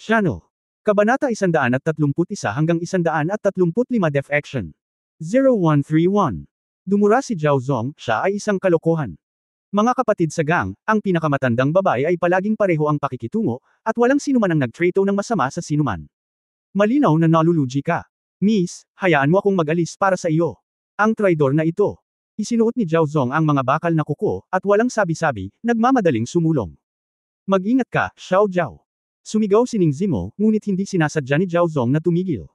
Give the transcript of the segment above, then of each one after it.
Channel. Kabanata 131 hanggang 135 Defection. 0131. Dumura si Zhao Zong, siya ay isang kalokohan. Mga kapatid sa gang, ang pinakamatandang babae ay palaging pareho ang pakikitungo, at walang sinuman ang nagtrato ng masama sa sinuman. Malinaw na nalulugi ka. Miss, hayaan mo akong mag-alis para sa iyo. Ang traidor na ito. Isinuot ni Zhao Zong ang mga bakal na kuko, at walang sabi-sabi, nagmamadaling sumulong. Mag-ingat ka, Xiao Zhao. Sumigaw si Ning Zimo, ngunit hindi sinasadya ni Zhao Zong na tumigil.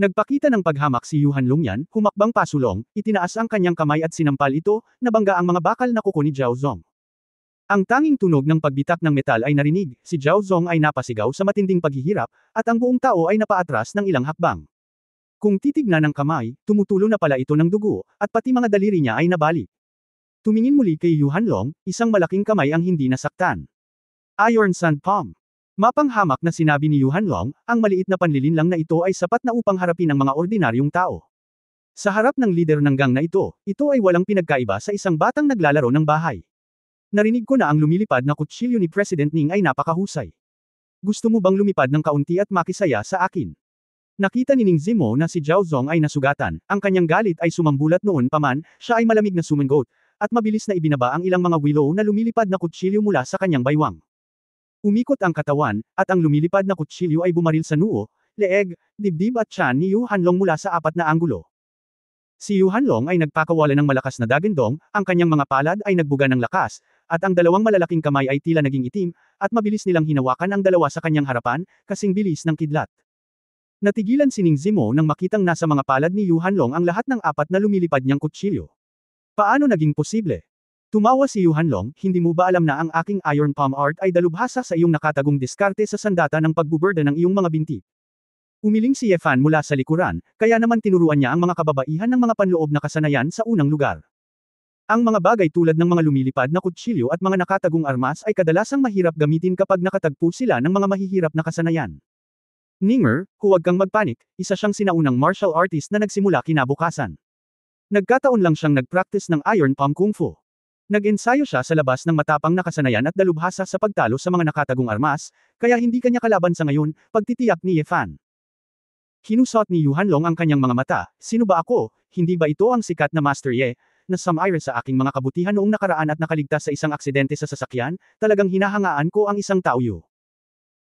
Nagpakita ng paghamak si Yuhan Longyan, humakbang pasulong, itinaas ang kanyang kamay at sinampal ito, nabangga ang mga bakal na kuko ni Zhao Zong. Ang tanging tunog ng pagbitak ng metal ay narinig, si Zhao Zong ay napasigaw sa matinding paghihirap, at ang buong tao ay napaatras ng ilang hakbang. Kung titignan ng kamay, tumutulo na pala ito ng dugo, at pati mga daliri niya ay nabali. Tumingin muli kay Yuhan Long, isang malaking kamay ang hindi nasaktan. Iron Sand Palm. Mapanghamak na sinabi ni Yuhan Long, ang maliit na panlilinlang na ito ay sapat na upang harapin ang mga ordinaryong tao. Sa harap ng lider ng gang na ito ay walang pinagkaiba sa isang batang naglalaro ng bahay. Narinig ko na ang lumilipad na kutsilyo ni President Ning ay napakahusay. Gusto mo bang lumipad ng kaunti at makisaya sa akin? Nakita ni Ning Zimo na si Zhao Zong ay nasugatan, ang kanyang galit ay sumambulat noon paman, siya ay malamig na sumangot, at mabilis na ibinaba ang ilang mga willow na lumilipad na kutsilyo mula sa kanyang baywang. Umikot ang katawan, at ang lumilipad na kutsilyo ay bumaril sa noo, leeg, dibdib at tiyan ni Yuhan Long mula sa apat na anggulo. Si Yuhan Long ay nagpakawala ng malakas na dagandong, ang kanyang mga palad ay nagbuga ng lakas, at ang dalawang malalaking kamay ay tila naging itim, at mabilis nilang hinawakan ang dalawa sa kanyang harapan, kasing bilis ng kidlat. Natigilan si Ning Zimo nang makitang nasa mga palad ni Yuhan Long ang lahat ng apat na lumilipad niyang kutsilyo. Paano naging posible? Tumawa si Yuhan Long, hindi mo ba alam na ang aking Iron Palm Art ay dalubhasa sa iyong nakatagong diskarte sa sandata ng pagbuburda ng iyong mga binti? Umiling si Ye Fan mula sa likuran, kaya naman tinuruan niya ang mga kababaihan ng mga panloob na kasanayan sa unang lugar. Ang mga bagay tulad ng mga lumilipad na kutsilyo at mga nakatagong armas ay kadalasang mahirap gamitin kapag nakatagpo sila ng mga mahihirap na kasanayan. Ninger, huwag kang magpanik, isa siyang sinaunang martial artist na nagsimula kinabukasan. Nagkataon lang siyang nagpractice ng Iron Palm Kung Fu. Nag-ensayo siya sa labas ng matapang na kasanayan at dalubhasa sa pagtalo sa mga nakatagong armas, kaya hindi kanya kalaban sa ngayon, pagtitiyak ni Ye Fan. Kinusot ni Yuhan Long ang kanyang mga mata, sino ba ako, hindi ba ito ang sikat na Master Ye, na sumire sa aking mga kabutihan noong nakaraan at nakaligtas sa isang aksidente sa sasakyan, talagang hinahangaan ko ang isang taoyo.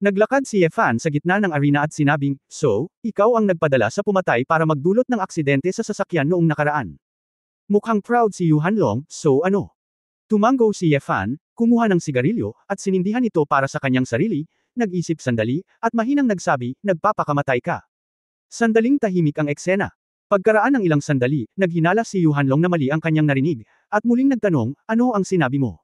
Naglakad si Ye Fan sa gitna ng arena at sinabing, so, ikaw ang nagpadala sa pumatay para magdulot ng aksidente sa sasakyan noong nakaraan. Mukhang proud si Yuhan Long, so ano? Tumango si Ye Fan, kumuha ng sigarilyo, at sinindihan ito para sa kanyang sarili, nag-isip sandali, at mahinang nagsabi, nagpapakamatay ka. Sandaling tahimik ang eksena. Pagkaraan ng ilang sandali, naghinala si Yuhan Long na mali ang kanyang narinig, at muling nagtanong, ano ang sinabi mo?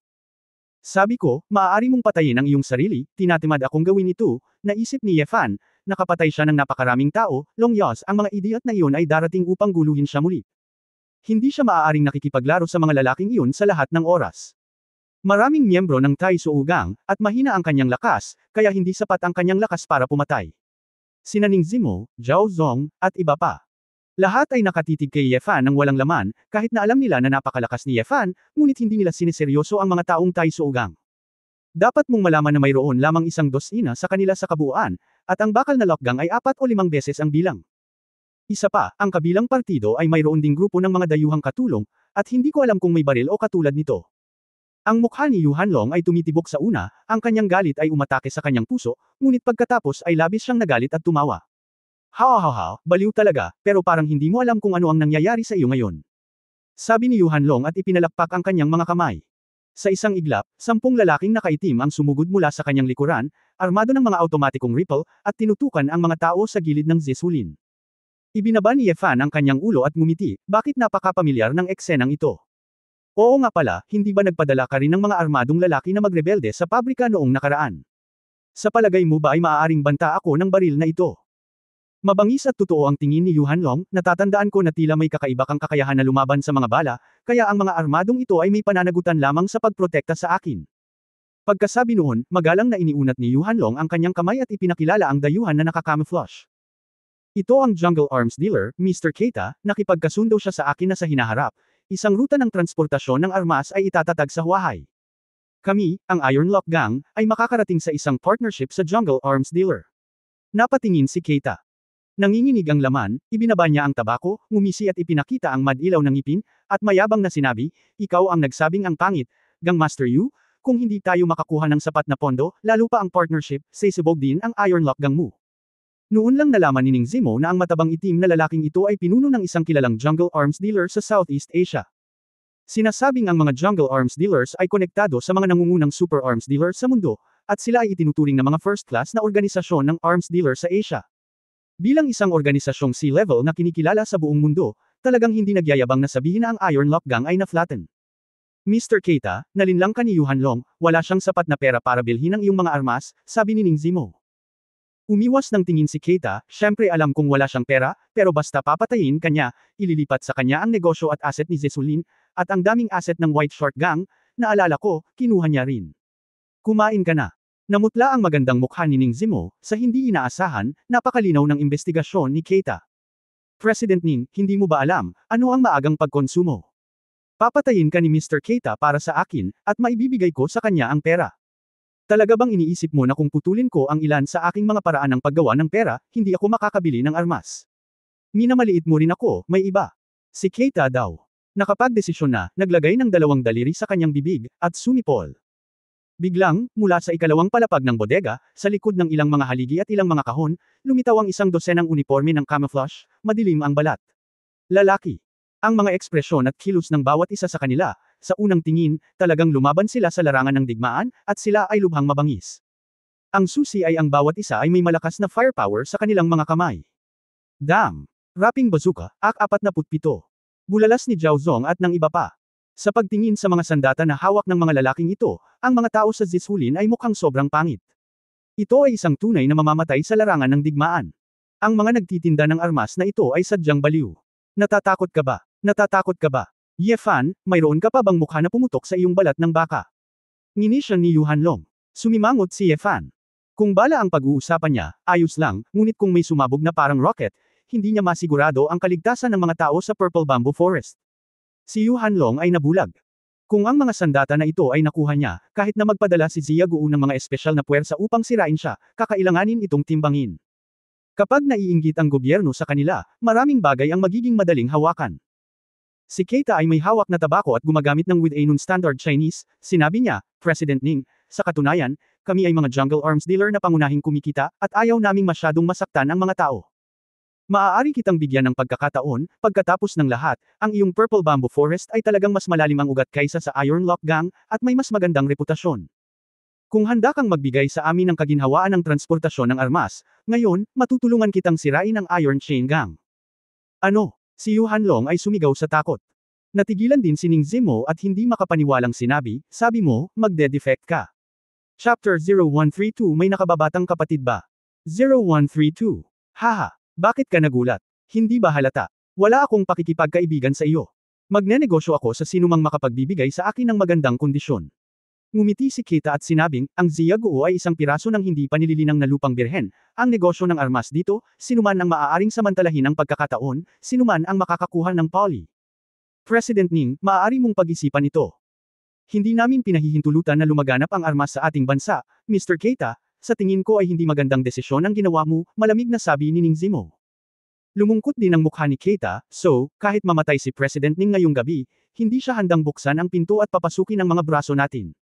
Sabi ko, maaari mong patayin ang iyong sarili, tinatamad akong gawin ito, naisip ni Ye Fan, nakapatay siya ng napakaraming tao, Long Yos, ang mga idiot na iyon ay darating upang guluhin siya muli. Hindi siya maaaring nakikipaglaro sa mga lalaking iyon sa lahat ng oras. Maraming miyembro ng Tai Suo Gang, at mahina ang kanyang lakas, kaya hindi sapat ang kanyang lakas para pumatay. Sina Ning Zimo, Zhao Zong, at iba pa. Lahat ay nakatitig kay Ye Fan ng walang laman, kahit na alam nila na napakalakas ni Ye Fan, ngunit hindi nila sineseryoso ang mga taong Tai Suo Gang. Dapat mong malaman na mayroon lamang isang dosina sa kanila sa kabuuan, at ang bakal na lockgang ay 4 o 5 beses ang bilang. Isa pa, ang kabilang partido ay mayroon ding grupo ng mga dayuhang katulong, at hindi ko alam kung may baril o katulad nito. Ang mukha ni Yuhan Long ay tumitibok sa una, ang kanyang galit ay umatake sa kanyang puso, ngunit pagkatapos ay labis siyang nagalit at tumawa. Ha, baliw talaga, pero parang hindi mo alam kung ano ang nangyayari sa iyo ngayon. Sabi ni Yuhan Long at ipinalakpak ang kanyang mga kamay. Sa isang iglap, 10 lalaking nakaitim ang sumugod mula sa kanyang likuran, armado ng mga automatikong rifle, at tinutukan ang mga tao sa gilid ng Zesulin. Ibinaba ni Ye Fan ang kanyang ulo at ngumiti, bakit napakapamilyar ng eksenang ito? Oo nga pala, hindi ba nagpadala ka rin ng mga armadong lalaki na magrebelde sa pabrika noong nakaraan? Sa palagay mo ba ay maaaring banta ako ng baril na ito? Mabangis at totoo ang tingin ni Yuhan Long, natatandaan ko na tila may kakaiba kang kakayahan na lumaban sa mga bala, kaya ang mga armadong ito ay may pananagutan lamang sa pagprotekta sa akin. Pagkasabi noon, magalang na iniunat ni Yuhan Long ang kanyang kamay at ipinakilala ang dayuhan na nakacamouflage. Ito ang Jungle Arms Dealer, Mr. Keita, nakipagkasundo siya sa akin na sa hinaharap, isang ruta ng transportasyon ng armas ay itatatag sa Huahay. Kami, ang Ironlock Gang, ay makakarating sa isang partnership sa Jungle Arms Dealer. Napatingin si Keita. Nanginginig ang laman, ibinaba niya ang tabako, ngumisi at ipinakita ang madilaw ng ngipin, at mayabang na sinabi, ikaw ang nagsabing ang pangit, Gangmaster Yu, kung hindi tayo makakuha ng sapat na pondo, lalo pa ang partnership, sisibog din ang Ironlock Gang mo. Noon lang nalaman ni Ning Zimo na ang matabang itim na lalaking ito ay pinuno ng isang kilalang jungle arms dealer sa Southeast Asia. Sinasabing ang mga jungle arms dealers ay konektado sa mga nangungunang super arms dealer sa mundo, at sila ay itinuturing na mga first class na organisasyon ng arms dealer sa Asia. Bilang isang organisasyong C-level na kinikilala sa buong mundo, talagang hindi nagyayabang na sabihin na ang Ironlock Gang ay na-flatten. Mr. Keita, nalinlang ka ni Yuhan Long, wala siyang sapat na pera para bilhin ang iyong mga armas, sabi ni Ning Zimo. Umiwas ng tingin si Keita, syempre alam kong wala siyang pera, pero basta papatayin kanya, ililipat sa kanya ang negosyo at asset ni Zesulin, at ang daming asset ng White Short Gang, naalala ko, kinuha niya rin. Kumain ka na. Namutla ang magandang mukha ni Ning Zimo, sa hindi inaasahan, napakalinaw ng investigasyon ni Keita. President Ning, hindi mo ba alam, ano ang maagang pagkonsumo? Papatayin ka ni Mr. Keita para sa akin, at maibibigay ko sa kanya ang pera. Talaga bang iniisip mo na kung putulin ko ang ilan sa aking mga paraan ng paggawa ng pera, hindi ako makakabili ng armas? Minamaliit mo rin ako, may iba. Si Keita daw. Nakapagdesisyon na, naglagay ng dalawang daliri sa kanyang bibig, at sumipol. Biglang, mula sa ikalawang palapag ng bodega, sa likod ng ilang mga haligi at ilang mga kahon, lumitaw ang isang dosenang uniforme ng camouflage, madilim ang balat. Lalaki. Ang mga ekspresyon at kilos ng bawat isa sa kanila, sa unang tingin, talagang lumaban sila sa larangan ng digmaan, at sila ay lubhang mabangis. Ang susi ay ang bawat isa ay may malakas na firepower sa kanilang mga kamay. Dam! Rapping bazooka, AK-47. Bulalas ni Zhao Zong at ng iba pa. Sa pagtingin sa mga sandata na hawak ng mga lalaking ito, ang mga tao sa Zesulin ay mukhang sobrang pangit. Ito ay isang tunay na mamamatay sa larangan ng digmaan. Ang mga nagtitinda ng armas na ito ay sadyang baliw. Natatakot ka ba? Natatakot ka ba? Ye Fan, mayroon ka pa bang mukha na pumutok sa iyong balat ng baka? Ngini siya ni Yuhan Long. Sumimangot si Ye Fan. Kung bala ang pag-uusapan niya, ayos lang, ngunit kung may sumabog na parang rocket, hindi niya masigurado ang kaligtasan ng mga tao sa Purple Bamboo Forest. Si Yuhan Long ay nabulag. Kung ang mga sandata na ito ay nakuha niya, kahit na magpadala si Zia Guo ng mga espesyal na puwersa upang sirain siya, kakailanganin itong timbangin. Kapag naiinggit ang gobyerno sa kanila, maraming bagay ang magiging madaling hawakan. Si Keita ay may hawak na tabako at gumagamit ng with a non-standard Chinese, sinabi niya, President Ning, sa katunayan, kami ay mga jungle arms dealer na pangunahing kumikita, at ayaw naming masyadong masaktan ang mga tao. Maaari kitang bigyan ng pagkakataon, pagkatapos ng lahat, ang iyong Purple Bamboo Forest ay talagang mas malalim ang ugat kaysa sa Ironlock Gang, at may mas magandang reputasyon. Kung handa kang magbigay sa amin ng kaginhawaan ng transportasyon ng armas, ngayon, matutulungan kitang sirain ang Iron Chain Gang. Ano? Si Yuhan Long ay sumigaw sa takot. Natigilan din si Ning Zimo at hindi makapaniwalang sinabi, sabi mo, magde-defect ka. Chapter 0132 May nakababatang kapatid ba? 0132. Haha. Bakit ka nagulat? Hindi ba halata? Wala akong pakikipagkaibigan sa iyo. Magnenegosyo ako sa sinumang makapagbibigay sa akin ng magandang kondisyon. Ngumiti si Keita at sinabing, ang Zia Guo ay isang piraso ng hindi pa nililinang na lupang birhen. Ang negosyo ng armas dito, sinuman ang maaaring samantalahin ang pagkakataon, sinuman ang makakakuha ng poly. President Ning, maaari mong pag-isipan ito. Hindi namin pinahihintulutan na lumaganap ang armas sa ating bansa, Mr. Keita. Sa tingin ko ay hindi magandang desisyon ang ginawa mo, malamig na sabi ni Ning Zimo. Lumungkot din ang mukha ni Keita, so, kahit mamatay si President Ning ngayong gabi, hindi siya handang buksan ang pinto at papasukin ang mga braso natin.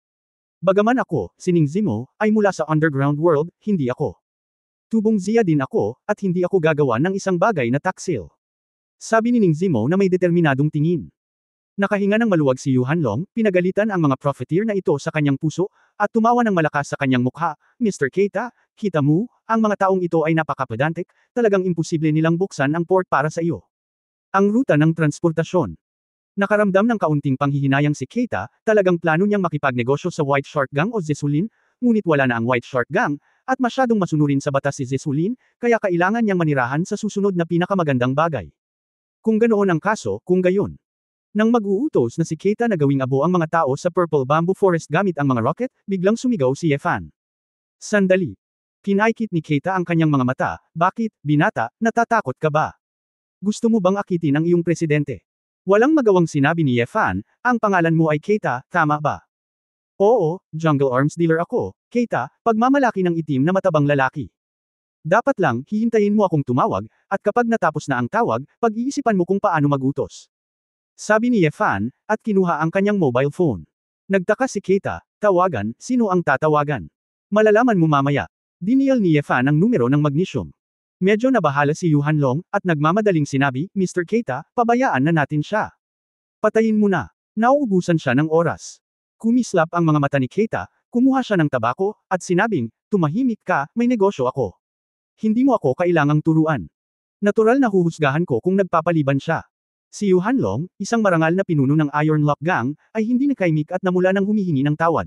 Bagaman ako, si Ning Zimo, ay mula sa underground world, hindi ako. Tubong Zia din ako, at hindi ako gagawa ng isang bagay na taksil. Sabi ni Ning Zimo na may determinadong tingin. Nakahinga ng maluwag si Yuhan Long, pinagalitan ang mga profiteer na ito sa kanyang puso, at tumawa ng malakas sa kanyang mukha, Mr. Keita, kita mo, ang mga taong ito ay napakapedantic, talagang imposible nilang buksan ang port para sa iyo. Ang ruta ng transportasyon. Nakaramdam ng kaunting panghihinayang si Keita, talagang plano niyang makipagnegosyo sa White Shark Gang o Zesulin, ngunit wala na ang White Shark Gang, at masyadong masunurin sa batas si Zesulin, kaya kailangan niyang manirahan sa susunod na pinakamagandang bagay. Kung ganoon ang kaso, kung gayon. Nang mag-uutos na si Keita na gawing abo ang mga tao sa Purple Bamboo Forest gamit ang mga rocket, biglang sumigaw si Ye Fan. Sandali. Kinaikit ni Keita ang kanyang mga mata, bakit, binata, natatakot ka ba? Gusto mo bang akitin ang iyong presidente? Walang magawang sinabi ni Ye Fan, ang pangalan mo ay Keita, tama ba? Oo, jungle arms dealer ako, Keita, pagmamalaki ng itim na matabang lalaki. Dapat lang, hihintayin mo akong tumawag, at kapag natapos na ang tawag, pag-iisipan mo kung paano magutos. Sabi ni Yefan, at kinuha ang kanyang mobile phone. Nagtaka si Keita, tawagan, sino ang tatawagan? Malalaman mo mamaya. Dinial ni Yefan ang numero ng magnesium. Medyo nabahala si Yuhan Long, at nagmamadaling sinabi, Mr. Keita, pabayaan na natin siya. Patayin mo na. Nauubusan siya ng oras. Kumislap ang mga mata ni Keita, kumuha siya ng tabako, at sinabing, tumahimik ka, may negosyo ako. Hindi mo ako kailangang turuan. Natural na huhusgahan ko kung nagpapaliban siya. Si Yuhan Long, isang marangal na pinuno ng Iron Lock Gang, ay hindi nakaimik at namula nang humihingi ng tawad.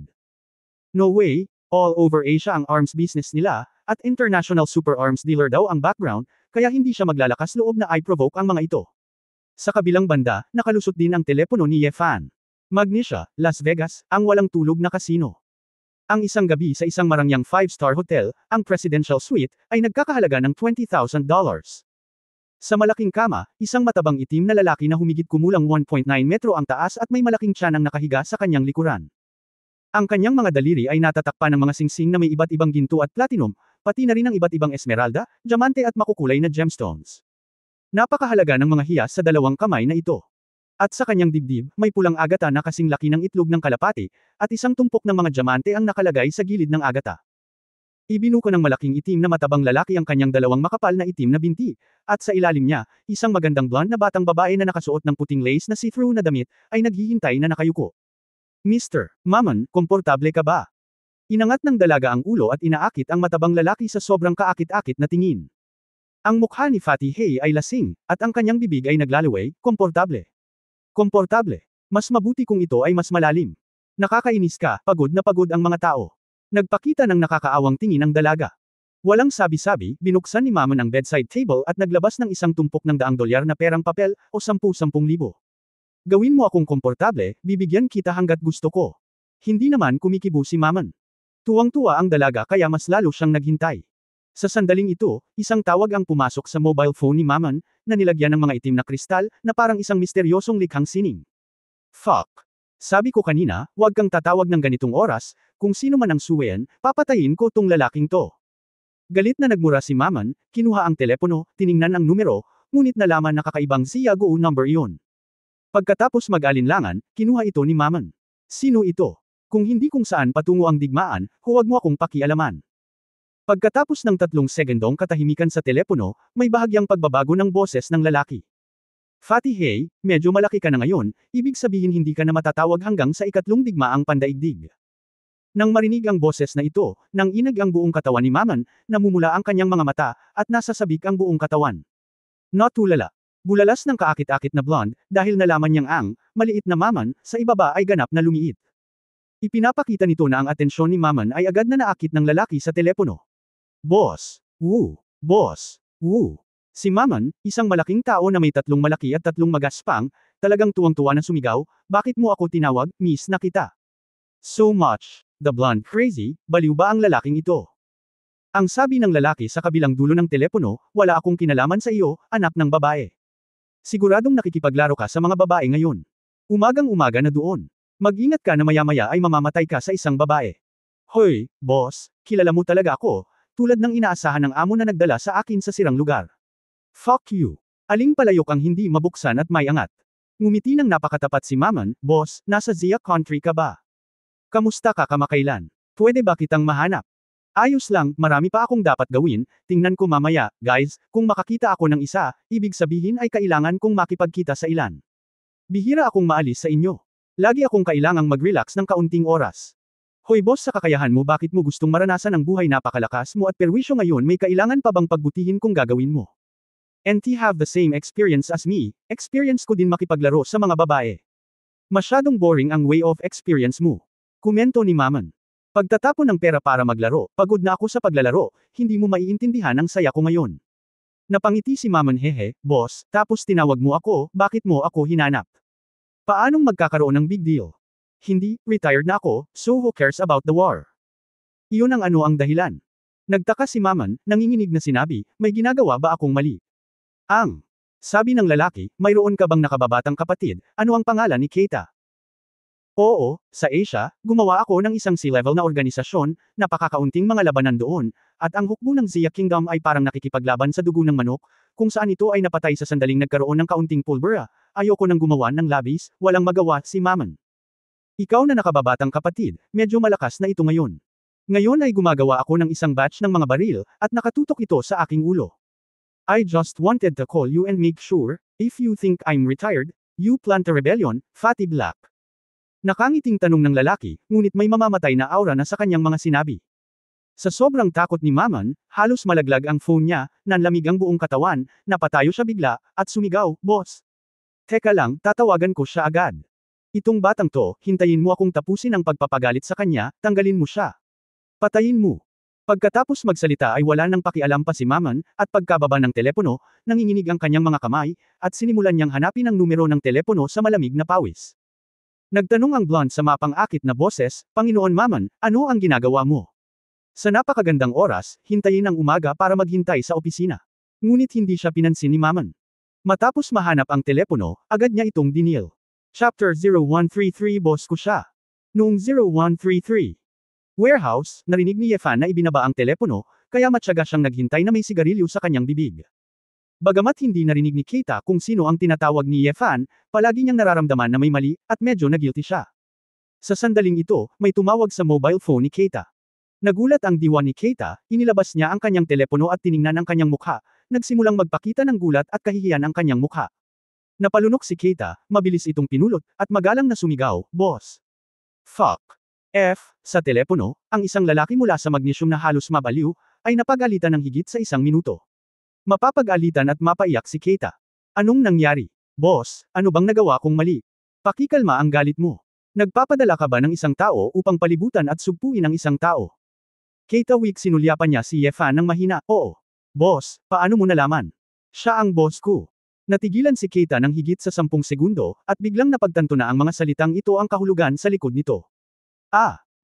No way, all over Asia ang arms business nila, at international super arms dealer daw ang background, kaya hindi siya maglalakas loob na i-provoke ang mga ito. Sa kabilang banda, nakalusot din ang telepono ni Yefan. Magnesia, Las Vegas, ang walang tulog na kasino. Ang isang gabi sa isang marangyang 5-star hotel, ang Presidential Suite, ay nagkakahalaga ng $20,000. Sa malaking kama, isang matabang itim na lalaki na humigit kumulang 1.9 metro ang taas at may malaking tiyanang nakahiga sa kanyang likuran. Ang kanyang mga daliri ay natatakpan ng mga singsing na may iba't ibang ginto at platinum, pati na rin ang iba't ibang esmeralda, diamante at makukulay na gemstones. Napakahalaga ng mga hiyas sa dalawang kamay na ito. At sa kanyang dibdib, may pulang agata na kasing laki ng itlog ng kalapati, at isang tumpok ng mga diamante ang nakalagay sa gilid ng agata. Ibinuko ng malaking itim na matabang lalaki ang kanyang dalawang makapal na itim na binti, at sa ilalim niya, isang magandang blonde na batang babae na nakasuot ng puting lace na see-through na damit, ay naghihintay na nakayuko. Mr. Mammon, komportable ka ba? Inangat ng dalaga ang ulo at inaakit ang matabang lalaki sa sobrang kaakit-akit na tingin. Ang mukha ni Fatty Hay ay lasing, at ang kanyang bibig ay naglalaway, komportable. Komportable. Mas mabuti kung ito ay mas malalim. Nakakainis ka, pagod na pagod ang mga tao. Nagpakita ng nakakaawang tingin ang dalaga. Walang sabi-sabi, binuksan ni Mammon ang bedside table at naglabas ng isang tumpok ng $100 na perang papel, o 10,000 libo. Gawin mo akong komportable, bibigyan kita hanggat gusto ko. Hindi naman kumikibo si Mammon. Tuwang-tuwa ang dalaga kaya mas lalo siyang naghintay. Sa sandaling ito, isang tawag ang pumasok sa mobile phone ni Mammon, na nilagyan ng mga itim na kristal, na parang isang misteryosong likhang sining. Fuck. Sabi ko kanina, huwag kang tatawag ng ganitong oras, kung sino man ang suwayan, papatayin ko tong lalaking to. Galit na nagmura si Mammon, kinuha ang telepono, tiningnan ang numero, ngunit nalaman na kakaibang Ziyago number iyon. Pagkatapos mag-alinlangan, kinuha ito ni Mammon. Sino ito? Kung hindi kung saan patungo ang digmaan, huwag mo akong pakialaman. Pagkatapos ng 3 segundong katahimikan sa telepono, may bahagyang pagbabago ng boses ng lalaki. Fatty Hay, medyo malaki ka na ngayon, ibig sabihin hindi ka na matatawag hanggang sa 3 digmaang pandaigdig. Nang marinig ang boses na ito, nang inag ang buong katawan ni Mammon, namumula ang kanyang mga mata, at nasasabik ang buong katawan. Natulala. Bulalas ng kaakit-akit na blonde, dahil nalaman niyang ang, maliit na Mammon, sa ibaba ay ganap na lumiit. Ipinapakita nito na ang atensyon ni Mammon ay agad na naakit ng lalaki sa telepono. Boss. Woo. Boss. Woo. Si Mammon, isang malaking tao na may 3 malaki at 3 magaspang, talagang tuwang-tuwa na sumigaw, bakit mo ako tinawag, miss na kita? So much. The blonde crazy, baliw ba ang lalaking ito? Ang sabi ng lalaki sa kabilang dulo ng telepono, wala akong kinalaman sa iyo, anak ng babae. Siguradong nakikipaglaro ka sa mga babae ngayon. Umagang-umaga na doon. Mag-ingat ka na maya-maya ay mamamatay ka sa isang babae. Hoy, boss, kilala mo talaga ako, tulad ng inaasahan ng amo na nagdala sa akin sa sirang lugar. Fuck you. Aling palayok ang hindi mabuksan at may angat. Ngumiti ng napakatapat si Mammon, boss, nasa Zia country ka ba? Kamusta ka kamakailan? Pwede ba kitang mahanap? Ayos lang, marami pa akong dapat gawin, tingnan ko mamaya, guys, kung makakita ako ng isa, ibig sabihin ay kailangan kong makipagkita sa ilan. Bihira akong maalis sa inyo. Lagi akong kailangang mag-relax ng kaunting oras. Hoy boss, sa kakayahan mo bakit mo gustong maranasan ang buhay napakalakas mo at perwisyo ngayon may kailangan pa bang pagbutihin kung gagawin mo? And to have the same experience as me, experience ko din makipaglaro sa mga babae. Masyadong boring ang way of experience mo. Komento ni Mammon. Pagtatapon ng pera para maglaro, pagod na ako sa paglalaro, hindi mo maiintindihan ang saya ko ngayon. Napangiti si Mammon, hehe, boss, tapos tinawag mo ako, bakit mo ako hinanap? Paanong magkakaroon ng big deal? Hindi, retired na ako, so who cares about the war? Iyon ang ano ang dahilan. Nagtaka si Mammon, nanginginig na sinabi, may ginagawa ba akong mali? Sabi ng lalaki, mayroon ka bang nakababatang kapatid, ano ang pangalan ni Keita? Oo, sa Asia, gumawa ako ng isang C-level na organisasyon, napakakaunting mga labanan doon, at ang hukbo ng Xia Kingdom ay parang nakikipaglaban sa dugo ng manok, kung saan ito ay napatay sa sandaling nagkaroon ng kaunting pulbera. Ayoko nang gumawa ng labis, walang magawa si Maman. Ikaw na nakababatang kapatid, medyo malakas na ito ngayon. Ngayon ay gumagawa ako ng isang batch ng mga baril, at nakatutok ito sa aking ulo. I just wanted to call you and make sure, if you think I'm retired, you plant a rebellion, Fatty Black. Nakangiting tanong ng lalaki, ngunit may mamamatay na aura na sa kanyang mga sinabi. Sa sobrang takot ni Maman, halos malaglag ang phone niya, nanlamig ang buong katawan, napatayo siya bigla, at sumigaw, "Boss! Teka lang, tatawagan ko siya agad. Itong batang to, hintayin mo akong tapusin ang pagpapagalit sa kanya, tanggalin mo siya. Patayin mo." Pagkatapos magsalita ay wala nang pakialam pa si Maman, at pagkababa ng telepono, nanginginig ang kanyang mga kamay, at sinimulan niyang hanapin ang numero ng telepono sa malamig na pawis. Nagtanong ang blonde sa mapang-akit na boses, "Panginoon Maman, ano ang ginagawa mo?" Sa napakagandang oras, hintayin ang umaga para maghintay sa opisina. Ngunit hindi siya pinansin ni Maman. Matapos mahanap ang telepono, agad niya itong dinil. Chapter 0133 Boss ko siya. Noong 0133 warehouse, narinig ni Yefan na ibinaba ang telepono, kaya matyaga siyang naghintay na may sigarilyo sa kanyang bibig. Bagamat hindi narinig ni Keita kung sino ang tinatawag ni Yefan, palagi niyang nararamdaman na may mali, at medyo na-guilty siya. Sa sandaling ito, may tumawag sa mobile phone ni Keita. Nagulat ang diwa ni Keita, inilabas niya ang kanyang telepono at tiningnan ang kanyang mukha, nagsimulang magpakita ng gulat at kahihiyan ang kanyang mukha. Napalunok si Keita, mabilis itong pinulot, at magalang na sumigaw, "Boss! Fuck! Sa telepono, ang isang lalaki mula sa magnesium na halos mabaliw, ay napag-alitan ng higit sa 1 minuto. Mapapag-alitan at mapaiyak si Keita. Anong nangyari? Boss, ano bang nagawa kong mali? Pakikalma ang galit mo. Nagpapadala ka ba ng isang tao upang palibutan at sugpuin ang isang tao? Keita weak sinulyapan niya si Yefan ng mahina, "Oo. Boss, paano mo nalaman? Siya ang boss ko." Natigilan si Keita ng higit sa 10 segundo, at biglang napagtanto na ang mga salitang ito ang kahulugan sa likod nito.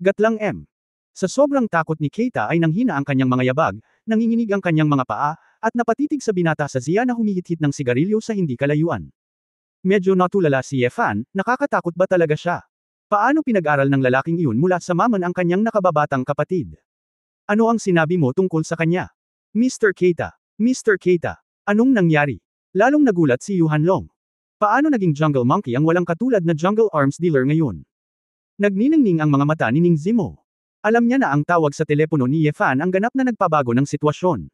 Gatlang M. Sa sobrang takot ni Keita ay nanghina ang kanyang mga yabag, nanginginig ang kanyang mga paa, at napatitig sa binata sa Zia na humihit-hit ng sigarilyo sa hindi kalayuan. Medyo natulala si Yefan, nakakatakot ba talaga siya? Paano pinag-aral ng lalaking iyon mula sa Maman ang kanyang nakababatang kapatid? Ano ang sinabi mo tungkol sa kanya? Mr. Keita. Mr. Keita. Anong nangyari? Lalong nagulat si Yuhan Long. Paano naging jungle monkey ang walang katulad na jungle arms dealer ngayon? Nagniningning ang mga mata ni Ning Zimo. Alam niya na ang tawag sa telepono ni Yefan ang ganap na nagpabago ng sitwasyon.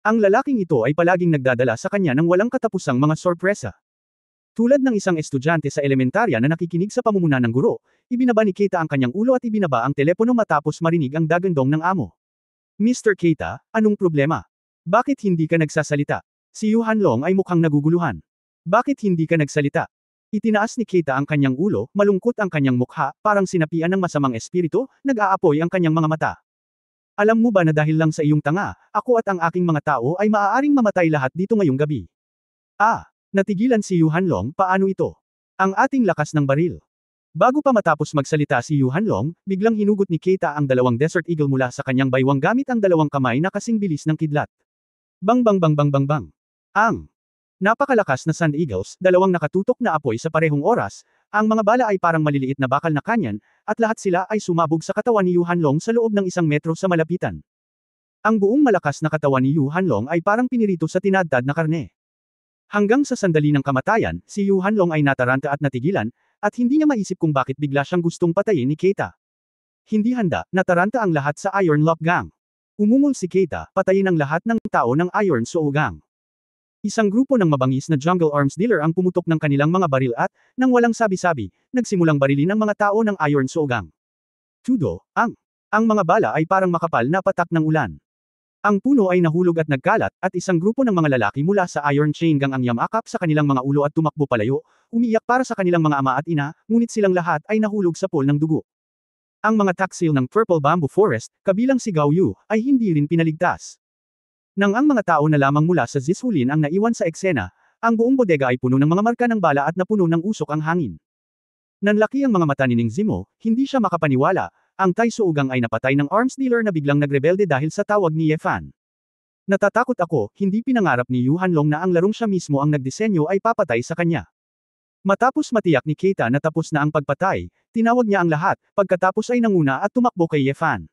Ang lalaking ito ay palaging nagdadala sa kanya ng walang katapusang mga sorpresa. Tulad ng isang estudyante sa elementarya na nakikinig sa pamumuna ng guro, ibinaba ni Keita ang kanyang ulo at ibinaba ang telepono matapos marinig ang dagandong ng amo. Mr. Keita, anong problema? Bakit hindi ka nagsasalita? Si Yuhan Long ay mukhang naguguluhan. Bakit hindi ka nagsalita? Itinaas ni Keita ang kanyang ulo, malungkot ang kanyang mukha, parang sinapian ng masamang espiritu, nag-aapoy ang kanyang mga mata. Alam mo ba na dahil lang sa iyong tanga, ako at ang aking mga tao ay maaaring mamatay lahat dito ngayong gabi? Natigilan si Yuhan Long, paano ito? Ang ating lakas ng baril. Bago pa matapos magsalita si Yuhan Long, biglang hinugot ni Keita ang dalawang Desert Eagle mula sa kanyang baywang gamit ang dalawang kamay na kasing bilis ng kidlat. Bang bang bang bang bang bang. Ang napakalakas na Sand Eagles, dalawang nakatutok na apoy sa parehong oras, ang mga bala ay parang maliliit na bakal na kanyan, at lahat sila ay sumabog sa katawan ni Yuhan Long sa loob ng 1 metro sa malapitan. Ang buong malakas na katawan ni Yuhan Long ay parang pinirito sa tinadtad na karne. Hanggang sa sandali ng kamatayan, si Yuhan Long ay nataranta at natigilan, at hindi niya maisip kung bakit bigla siyang gustong patayin ni Keita. Hindi handa, nataranta ang lahat sa Iron Lock Gang. Umungol si Keita, patayin ang lahat ng tao ng Iron Soul Gang. Isang grupo ng mabangis na jungle arms dealer ang pumutok ng kanilang mga baril at, nang walang sabi-sabi, nagsimulang barilin ang mga tao ng Iron Soul Gang. Tudo, ang mga bala ay parang makapal na patak ng ulan. Ang puno ay nahulog at nagkalat, at isang grupo ng mga lalaki mula sa Iron Chain Gang ang yamakap sa kanilang mga ulo at tumakbo palayo, umiyak para sa kanilang mga ama at ina, ngunit silang lahat ay nahulog sa pool ng dugo. Ang mga taksil ng Purple Bamboo Forest, kabilang si Gao Yu, ay hindi rin pinaligtas. Nang ang mga tao na lamang mula sa Zishulin ang naiwan sa eksena, ang buong bodega ay puno ng mga marka ng bala at napuno ng usok ang hangin. Nanlaki ang mga mata ni Ning Zimo, hindi siya makapaniwala, ang Tai Suogang ay napatay ng arms dealer na biglang nagrebelde dahil sa tawag ni Yefan. Natatakot ako, hindi pinangarap ni Yuhan Long na ang larong siya mismo ang nagdisenyo ay papatay sa kanya. Matapos matiyak ni Keita na tapos na ang pagpatay, tinawag niya ang lahat, pagkatapos ay nanguna at tumakbo kay Yefan.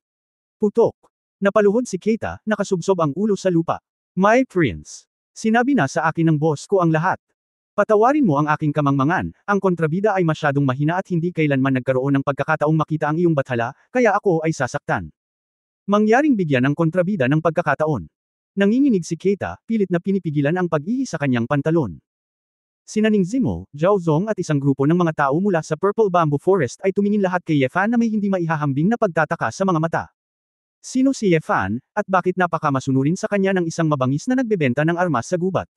Putok. Napaluhod si Keita, nakasubsob ang ulo sa lupa. My prince. Sinabi na sa akin ng boss ko ang lahat. Patawarin mo ang aking kamangmangan, ang kontrabida ay masyadong mahina at hindi kailanman nagkaroon ng pagkakataong makita ang iyong bathala, kaya ako ay sasaktan. Mangyaring bigyan ang kontrabida ng pagkakataon. Nanginginig si Keita, pilit na pinipigilan ang pag-ihi sa kanyang pantalon. Sina Ning Zimo, Zhao Zong at isang grupo ng mga tao mula sa Purple Bamboo Forest ay tumingin lahat kay Yefan na may hindi maihahambing na pagtataka sa mga mata. Sino si Yefan, at bakit napakamasunurin sa kanya ng isang mabangis na nagbebenta ng armas sa gubat?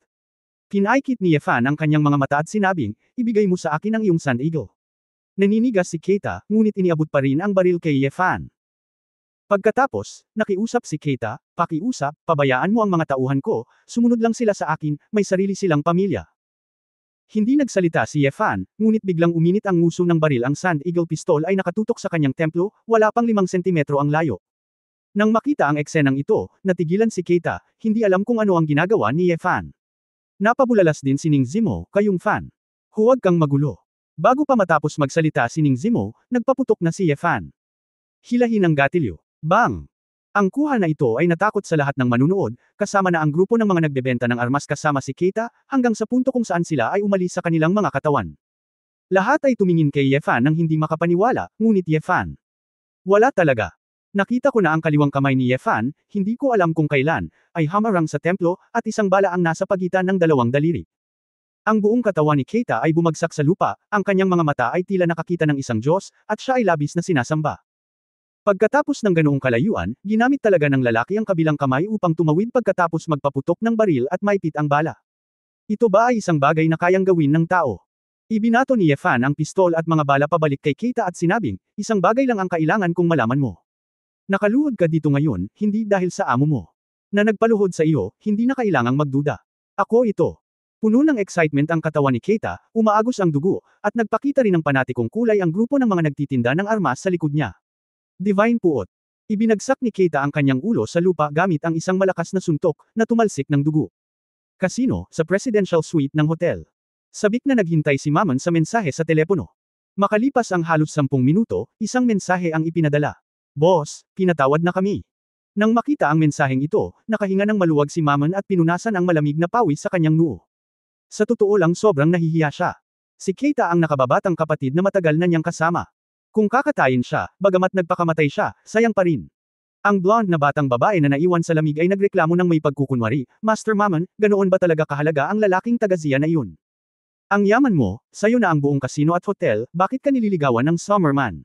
Pinaikit ni Yefan ang kanyang mga mata at sinabing, ibigay mo sa akin ang iyong Sand Eagle. Naninigas si Keita, ngunit iniabot pa rin ang baril kay Yefan. Pagkatapos, nakiusap si Keita, pakiusap, pabayaan mo ang mga tauhan ko, sumunod lang sila sa akin, may sarili silang pamilya. Hindi nagsalita si Yefan, ngunit biglang uminit ang nguso ng baril. Ang Sand Eagle pistol ay nakatutok sa kanyang templo, wala pang 5 sentimetro ang layo. Nang makita ang eksenang ito, natigilan si Keita, hindi alam kung ano ang ginagawa ni Yefan. Napabulalas din si Ning Zimo, kayong fan. Huwag kang magulo. Bago pa matapos magsalita si Ning Zimo, nagpaputok na si Yefan. Hilahin ang gatilyo. Bang! Ang kuha na ito ay natakot sa lahat ng manunood, kasama na ang grupo ng mga nagbebenta ng armas kasama si Keita, hanggang sa punto kung saan sila ay umalis sa kanilang mga katawan. Lahat ay tumingin kay Yefan nang hindi makapaniwala, ngunit Yefan. Wala talaga. Nakita ko na ang kaliwang kamay ni Yefan, hindi ko alam kung kailan, ay hamarang sa templo, at isang bala ang nasa pagitan ng dalawang daliri. Ang buong katawan ni Keita ay bumagsak sa lupa, ang kanyang mga mata ay tila nakakita ng isang Diyos, at siya ay labis na sinasamba. Pagkatapos ng ganoong kalayuan, ginamit talaga ng lalaki ang kabilang kamay upang tumawid pagkatapos magpaputok ng baril at maipit ang bala. Ito ba ay isang bagay na kayang gawin ng tao? Ibinato ni Yefan ang pistol at mga bala pabalik kay Keita at sinabing, isang bagay lang ang kailangan kong malaman mo. Nakaluhod ka dito ngayon, hindi dahil sa amo mo. Na nagpaluhod sa iyo, hindi na kailangang magduda. Ako ito. Puno ng excitement ang katawan ni Keita, umaagos ang dugo, at nagpakita rin ng panatikong kulay ang grupo ng mga nagtitinda ng armas sa likod niya. Divine puot. Ibinagsak ni Keita ang kanyang ulo sa lupa gamit ang isang malakas na suntok, na tumalsik ng dugo. Casino, sa presidential suite ng hotel. Sabik na naghintay si Mammon sa mensahe sa telepono. Makalipas ang halos 10 minuto, isang mensahe ang ipinadala. Boss, pinatawad na kami. Nang makita ang mensaheng ito, nakahinga ng maluwag si Mammon at pinunasan ang malamig na pawis sa kanyang noo. Sa totoo lang sobrang nahihiya siya. Si Keita ang nakababatang kapatid na matagal na niyang kasama. Kung kakatayin siya, bagamat nagpakamatay siya, sayang pa rin. Ang blonde na batang babae na naiwan sa lamig ay nagreklamo ng may pagkukunwari, Master Mammon, ganoon ba talaga kahalaga ang lalaking taga-Zia na iyon? Ang yaman mo, sayo na ang buong kasino at hotel, bakit ka nililigawan ng Summerman?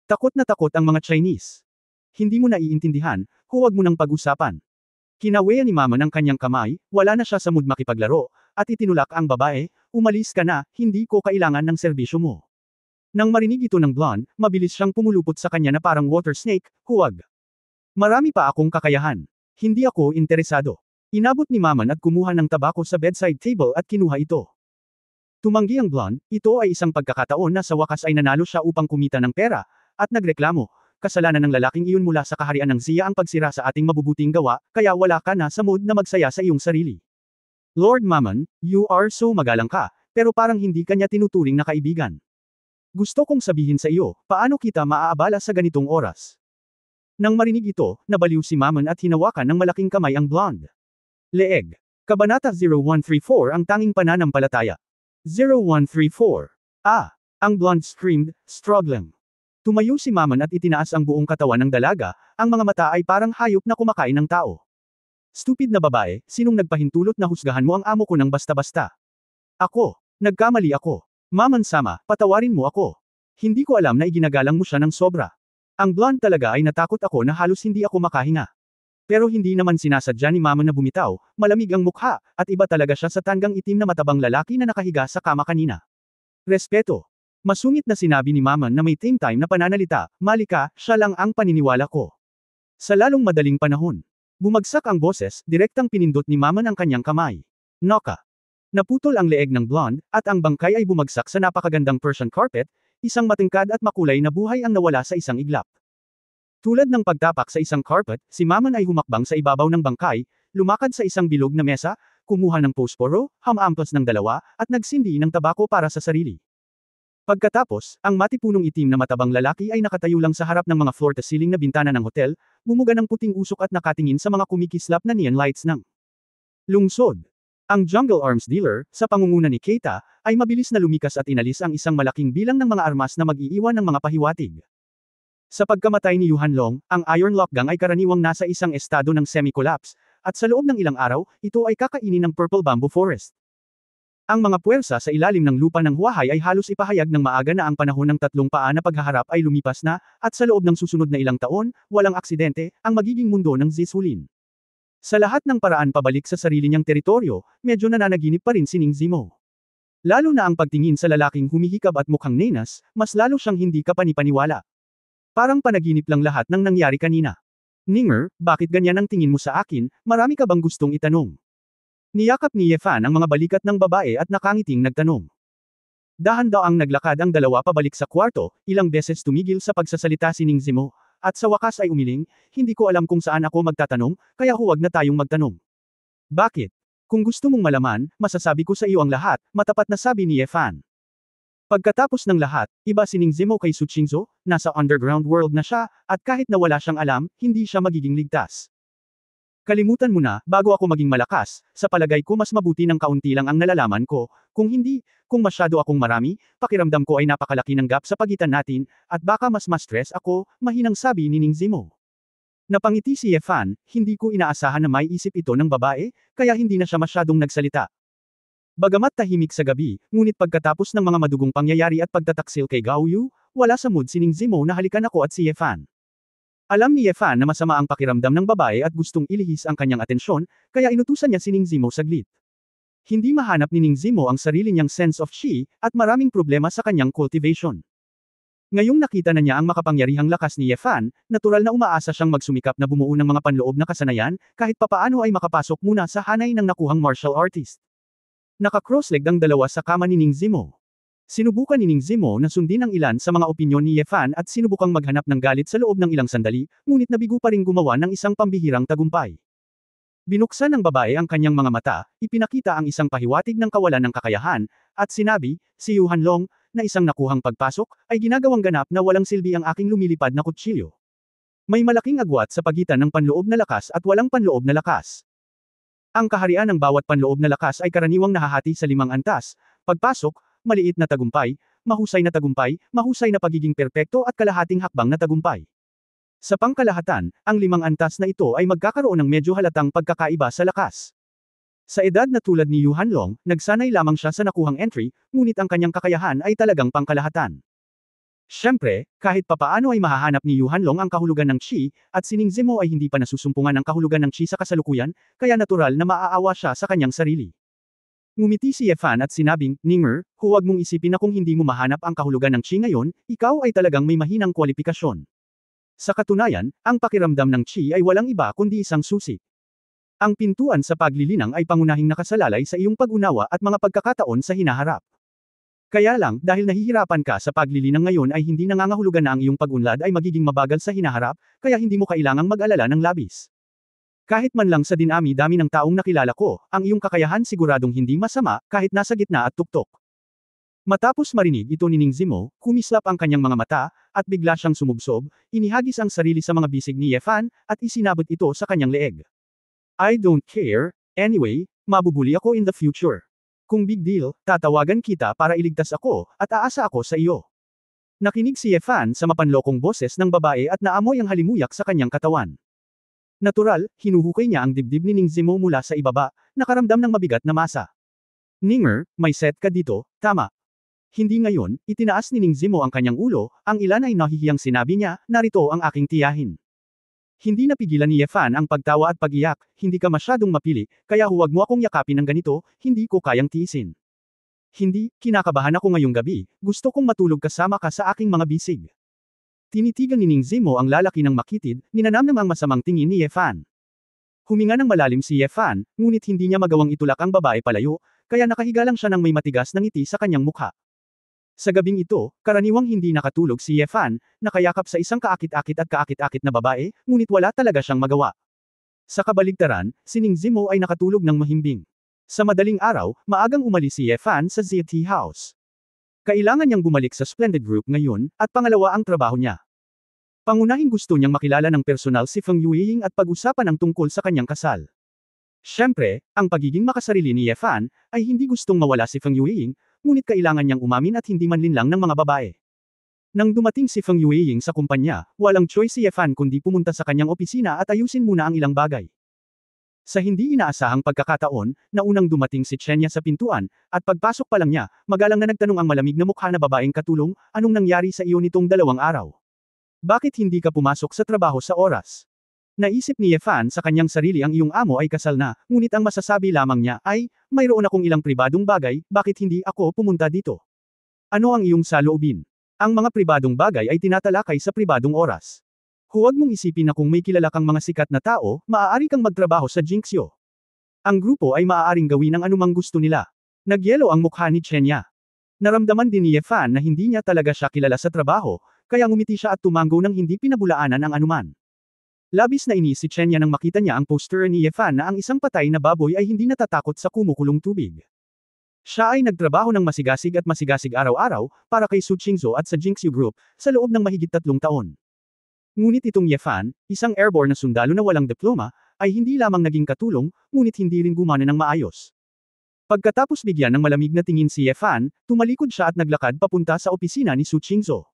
Takot na takot ang mga Chinese. Hindi mo naiintindihan, huwag mo nang pag-usapan. Kinaweya ni Mammon ang kanyang kamay, wala na siya sa mood makipaglaro, at itinulak ang babae, umalis ka na, hindi ko kailangan ng serbisyo mo. Nang marinig ito ng blonde, mabilis siyang pumulupot sa kanya na parang water snake, huwag. Marami pa akong kakayahan. Hindi ako interesado. Inabot ni Mammon at kumuha ng tabako sa bedside table at kinuha ito. Tumanggi ang blonde, ito ay isang pagkakataon na sa wakas ay nanalo siya upang kumita ng pera, at nagreklamo, kasalanan ng lalaking iyon mula sa kaharian ng Zia ang pagsira sa ating mabubuting gawa, kaya wala ka na sa mood na magsaya sa iyong sarili. Lord Mammon, you are so magalang ka, pero parang hindi kanya tinuturing na kaibigan. Gusto kong sabihin sa iyo, paano kita maaabala sa ganitong oras? Nang marinig ito, nabaliw si Mammon at hinawakan ng malaking kamay ang blonde. Leeg. Kabanata 0134 ang tanging pananampalataya. 0134. Ang blonde screamed, struggling. Tumayo si Mammon at itinaas ang buong katawan ng dalaga, ang mga mata ay parang hayop na kumakain ng tao. Stupid na babae, sinong nagpahintulot na husgahan mo ang amo ko ng basta-basta? Ako. Nagkamali ako. Mammon-sama, patawarin mo ako. Hindi ko alam na iginagalang mo siya ng sobra. Ang blonde talaga ay natakot ako na halos hindi ako makahinga. Pero hindi naman sinasadya ni Mammon na bumitaw, malamig ang mukha, at iba talaga siya sa tanggang itim na matabang lalaki na nakahiga sa kama kanina. Respeto. Masungit na sinabi ni Mammon na may tame time na pananalita, Malika, siya lang ang paniniwala ko. Sa lalong madaling panahon. Bumagsak ang boses, direktang pinindot ni Mammon ang kanyang kamay. Noka. Naputol ang leeg ng blonde, at ang bangkay ay bumagsak sa napakagandang Persian carpet, isang matingkad at makulay na buhay ang nawala sa isang iglap. Tulad ng pagtapak sa isang carpet, si Mammon ay humakbang sa ibabaw ng bangkay, lumakad sa isang bilog na mesa, kumuha ng posporo, hamampas ng dalawa, at nagsindi ng tabako para sa sarili. Pagkatapos, ang matipunong itim na matabang lalaki ay nakatayo lang sa harap ng mga floor-to-ceiling na bintana ng hotel, bumuga ng puting usok at nakatingin sa mga kumikislap na neon lights ng lungsod. Ang Jungle Arms dealer, sa pangunguna ni Keita, ay mabilis na lumikas at inalis ang isang malaking bilang ng mga armas na mag-iiwan ng mga pahiwatig. Sa pagkamatay ni Yuhan Long, ang Iron Lock Gang ay karaniwang nasa isang estado ng semi-collapse, at sa loob ng ilang araw, ito ay kakainin ng Purple Bamboo Forest. Ang mga puwersa sa ilalim ng lupa ng Huahay ay halos ipahayag ng maaga na ang panahon ng tatlong paa na paghaharap ay lumipas na, at sa loob ng susunod na ilang taon, walang aksidente, ang magiging mundo ng Zishulin. Sa lahat ng paraan pabalik sa sarili niyang teritoryo, medyo nananaginip pa rin si Ning Zimo. Lalo na ang pagtingin sa lalaking humihikab at mukhang nenas, mas lalo siyang hindi kapanipaniwala. Parang panaginip lang lahat ng nangyari kanina. Ninger, bakit ganyan ang tingin mo sa akin, marami ka bang gustong itanong? Niyakap ni Yefan ang mga balikat ng babae at nakangiting nagtanong. Dahan-daang naglakad ang dalawa pabalik sa kwarto, ilang beses tumigil sa pagsasalita si Ning Zimo, at sa wakas ay umiling, hindi ko alam kung saan ako magtatanong, kaya huwag na tayong magtanong. Bakit? Kung gusto mong malaman, masasabi ko sa iyo ang lahat, matapat na sabi ni Yefan. Pagkatapos ng lahat, iba si Ning Zimo kay Su Qingzhou, nasa underground world na siya, at kahit na wala siyang alam, hindi siya magiging ligtas. Kalimutan mo na, bago ako maging malakas, sa palagay ko mas mabuti ng kaunti lang ang nalalaman ko, kung hindi, kung masyado akong marami, pakiramdam ko ay napakalaki ng gap sa pagitan natin, at baka mas ma-stress ako, mahinang sabi ni Ning Zimo. Napangiti si Yefan, hindi ko inaasahan na may isip ito ng babae, kaya hindi na siya masyadong nagsalita. Bagamat tahimik sa gabi, ngunit pagkatapos ng mga madugong pangyayari at pagtataksil kay Gao Yu, wala sa mood si Ning Zimo na halikan ako at si Yefan. Alam ni Yefan na masama ang pakiramdam ng babae at gustong ilihis ang kanyang atensyon, kaya inutusan niya si Ning Zimo saglit. Hindi mahanap ni Ning Zimo ang sarili niyang sense of chi, at maraming problema sa kanyang cultivation. Ngayong nakita na niya ang makapangyarihang lakas ni Yefan, natural na umaasa siyang magsumikap na bumuo ng mga panloob na kasanayan, kahit papaano ay makapasok muna sa hanay ng nakuhang martial artist. Naka-cross-legged ang dalawa sa kama ni Ning Zimo. Sinubukan ni Ning Zimo na sundin ang ilan sa mga opinyon ni Yefan at sinubukang maghanap ng galit sa loob ng ilang sandali, ngunit nabigo pa ring gumawa ng isang pambihirang tagumpay. Binuksan ng babae ang kanyang mga mata, ipinakita ang isang pahiwatig ng kawalan ng kakayahan, at sinabi, si Yuhan Long, na isang nakuhang pagpasok, ay ginagawang ganap na walang silbi ang aking lumilipad na kutsilyo. May malaking agwat sa pagitan ng panloob na lakas at walang panloob na lakas. Ang kaharian ng bawat panloob na lakas ay karaniwang nahahati sa 5 antas, pagpasok, maliit na tagumpay, mahusay na pagiging perpekto at kalahating hakbang na tagumpay. Sa pangkalahatan, ang 5 antas na ito ay magkakaroon ng medyo halatang pagkakaiba sa lakas. Sa edad na tulad ni Yuhan Long, nagsanay lamang siya sa nakuhang entry, ngunit ang kanyang kakayahan ay talagang pangkalahatan. Siyempre, kahit papaano ay mahahanap ni Yuhan Long ang kahulugan ng chi, at si Ning Zimo ay hindi pa nasusumpungan ang kahulugan ng chi sa kasalukuyan, kaya natural na maaawa siya sa kanyang sarili. Ngumiti si Yefan at sinabing, Ninger, huwag mong isipin na kung hindi mo mahanap ang kahulugan ng chi ngayon, ikaw ay talagang may mahinang kwalifikasyon. Sa katunayan, ang pakiramdam ng chi ay walang iba kundi isang susi. Ang pintuan sa paglilinang ay pangunahing nakasalalay sa iyong pag-unawa at mga pagkakataon sa hinaharap. Kaya lang, dahil nahihirapan ka sa paglilinang ngayon ay hindi nangangahulugan na ang iyong pag-unlad ay magiging mabagal sa hinaharap, kaya hindi mo kailangang mag-alala ng labis. Kahit man lang sa dinami-dami ng taong nakilala ko, ang iyong kakayahan siguradong hindi masama, kahit nasa gitna at tuktok. Matapos marinig ito ni Ning Zimo, kumislap ang kanyang mga mata, at bigla siyang sumubsob, inihagis ang sarili sa mga bisig ni Yefan, at isinabot ito sa kanyang leeg. I don't care, anyway, mabubuli ako in the future. Kung big deal, tatawagan kita para iligtas ako, at aasa ako sa iyo. Nakinig si Yefan sa mapanlokong boses ng babae at naamoy ang halimuyak sa kanyang katawan. Natural, hinuhukay niya ang dibdib ni Ning Zimo mula sa ibaba, nakaramdam ng mabigat na masa. Ninger, may set ka dito, tama. Hindi ngayon, itinaas ni Ning Zimo ang kanyang ulo, ang ilan ay nahihiyang sinabi niya, narito ang aking tiyahin. Hindi napigilan ni Yefan ang pagtawa at pag-iyak, hindi ka masyadong mapili, kaya huwag mo akong yakapin ng ganito, hindi ko kayang tiisin. Hindi, kinakabahan ako ngayong gabi, gusto kong matulog kasama ka sa aking mga bisig. Tinitigan ni Ning Zimo ang lalaki ng makitid, ninanamnam ang masamang tingin ni Yefan. Huminga ng malalim si Yefan, ngunit hindi niya magawang itulak ang babae palayo, kaya nakahiga lang siya ng may matigas na ngiti sa kanyang mukha. Sa gabing ito, karaniwang hindi nakatulog si Yefan, nakayakap sa isang kaakit-akit na babae, ngunit wala talaga siyang magawa. Sa kabaligtaran, si Ning Zimo ay nakatulog ng mahimbing. Sa madaling araw, maagang umalis si Yefan sa ZT House. Kailangan niyang bumalik sa Splendid Group ngayon, at pangalawa ang trabaho niya. Pangunahing gusto niyang makilala ng personal si Feng Yueying at pag-usapan ang tungkol sa kanyang kasal. Siyempre, ang pagiging makasarili ni Yefan ay hindi gustong mawala si Feng Yueying, ngunit kailangan niyang umamin at hindi manlinlang ng mga babae. Nang dumating si Feng Yueying sa kumpanya, walang choice si Yefan kundi pumunta sa kanyang opisina at ayusin muna ang ilang bagay. Sa hindi inaasahang pagkakataon, naunang dumating si Chenya sa pintuan, at pagpasok pa lang niya, magalang na nagtanong ang malamig na mukha na babaeng katulong, anong nangyari sa iyo nitong 2 araw? Bakit hindi ka pumasok sa trabaho sa oras? Naisip ni Yefan sa kanyang sarili ang iyong amo ay kasal na, ngunit ang masasabi lamang niya ay, mayroon akong ilang pribadong bagay, bakit hindi ako pumunta dito? Ano ang iyong saloobin? Ang mga pribadong bagay ay tinatalakay sa pribadong oras. Huwag mong isipin na kung may kilala kang mga sikat na tao, maaari kang magtrabaho sa Jinxio. Ang grupo ay maaaring gawin ang anumang gusto nila. Nagyelo ang mukha ni Chenya. Naramdaman din ni Yefan na hindi niya talaga siya kilala sa trabaho, kaya ngumiti siya at tumanggo nang hindi pinabulaanan ang anuman. Labis na inis si Chenya nang makita niya ang poster ni Yefan na ang isang patay na baboy ay hindi natatakot sa kumukulong tubig. Siya ay nagtrabaho ng masigasig at masigasig araw-araw, para kay Su Qingzhou at sa Jinxio Group, sa loob ng mahigit 3 taon. Ngunit itong Yefan, isang airborne na sundalo na walang diploma, ay hindi lamang naging katulong, ngunit hindi rin gumana ng maayos. Pagkatapos bigyan ng malamig na tingin si Yefan, tumalikod siya at naglakad papunta sa opisina ni Su Qingzhou.